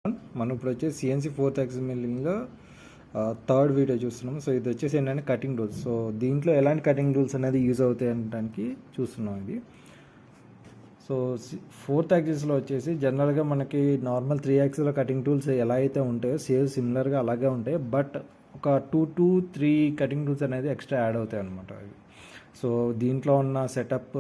మనం ఇప్పుడు వచ్చేసి సిఎన్సి 4th యాక్సిస్ మిల్లింగ్లో థర్డ్ వీడియో చూస్తున్నాం. సో ఇది వచ్చేసి ఏంటంటే కటింగ్ టూల్స్. సో దీంట్లో ఎలాంటి కటింగ్ టూల్స్ అనేది యూజ్ అవుతాయి అనడానికి చూస్తున్నాం ఇది. సో 4th యాక్సిస్లో వచ్చేసి జనరల్గా మనకి నార్మల్ 3 యాక్సిస్లో కటింగ్ టూల్స్ ఎలా అయితే ఉంటాయో సిమిలర్గా అలాగే ఉంటాయి. బట్ ఒక 2 to 3 కటింగ్ టూల్స్ అనేది ఎక్స్ట్రా యాడ్ అవుతాయి అనమాట. సో దీంట్లో ఉన్న setup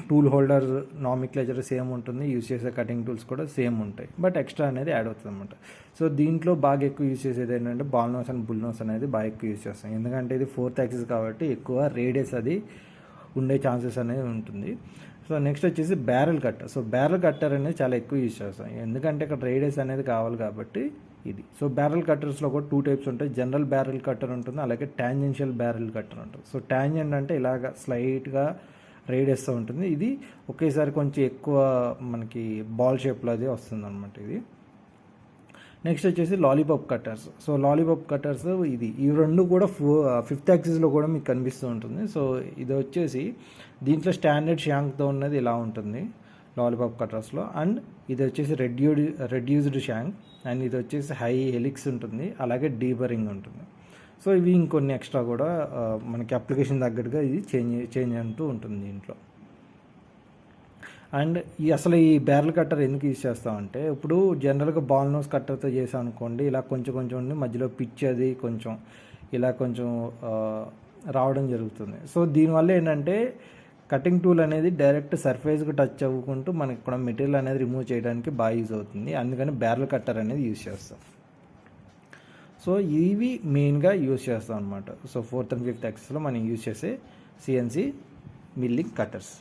tool holder nomenclature same ఉంటుంది, యూజ్ చేసే కటింగ్ టూల్స్ కూడా సేమ్ ఉంటాయి, బట్ ఎక్స్ట్రా అనేది యాడ్ అవుతుంది అనమాట. సో దీంట్లో బాగా ఎక్కువ యూజ్ చేసేది ఏంటంటే ball nose and bull nose అనేది బాగా ఎక్కువ యూజ్ చేస్తాం. ఎందుకంటే ఇది 4th యాక్సిస్ కాబట్టి ఎక్కువ రేడియస్ అది ఉండే ఛాన్సెస్ అనేది ఉంటుంది. సో నెక్స్ట్ వచ్చేసి barrel cutter. So barrel cutter అనేది చాలా ఎక్కువ యూజ్ చేస్తాం, ఎందుకంటే ఇక్కడ రేడియస్ అనేది కావాలి కాబట్టి ఇది. సో బ్యారెల్ కట్టర్స్లో కూడా 2 టైప్స్ ఉంటాయి. జనరల్ బ్యారెల్ కట్టర్ ఉంటుంది, అలాగే టాంజెన్షియల్ బ్యారెల్ కట్టర్ ఉంటుంది. సో టాంజెంట్ అంటే ఇలాగ స్లైట్గా రేడియస్తో ఉంటుంది, ఇది ఒకేసారి కొంచెం ఎక్కువ మనకి బాల్ షేప్లో అది వస్తుంది అనమాట ఇది. నెక్స్ట్ వచ్చేసి lollipop cutters. So lollipop cutters ఈ రెండు కూడా 5th యాక్సిస్లో కూడా మీకు కనిపిస్తూ ఉంటుంది. సో ఇది వచ్చేసి దీంట్లో స్టాండర్డ్ షాంక్తో ఉన్నది ఇలా ఉంటుంది లాలీపాప్ కట్టర్స్లో, అండ్ ఇది వచ్చేసి రెడ్యూస్డ్ షాంక్, అండ్ ఇది వచ్చేసి హై హెలిక్స్ ఉంటుంది, అలాగే డీబరింగ్ ఉంటుంది. సో ఇవి ఇంకొన్ని ఎక్స్ట్రా కూడా మనకి అప్లికేషన్ తగ్గట్టుగా ఇది చేంజ్ అంటూ ఉంటుంది దీంట్లో. అండ్ అసలు ఈ బ్యారెల్ కట్టర్ ఎందుకు యూజ్ చేస్తామంటే, ఇప్పుడు జనరల్గా బాల్ నోస్ కట్టర్తో చేసాం అనుకోండి, ఇలా కొంచెం ఉండి మధ్యలో పిచ్ అది ఇలా కొంచెం రావడం జరుగుతుంది. సో దీనివల్ల ఏంటంటే కటింగ్ టూల్ అనేది డైరెక్ట్ సర్ఫేస్కి టచ్ అవ్వకుంటూ మనకి కూడా మెటీరియల్ అనేది రిమూవ్ చేయడానికి బాగా యూజ్ అవుతుంది. అందుకని బ్యారెల్ కట్టర్ అనేది యూజ్ చేస్తాం. సో ఇవి మెయిన్గా యూజ్ చేస్తాం అనమాట. సో 4th and 5th యాక్సిస్లో మనం యూజ్ చేసే సిఎన్సి మిల్లింగ్ కట్టర్స్.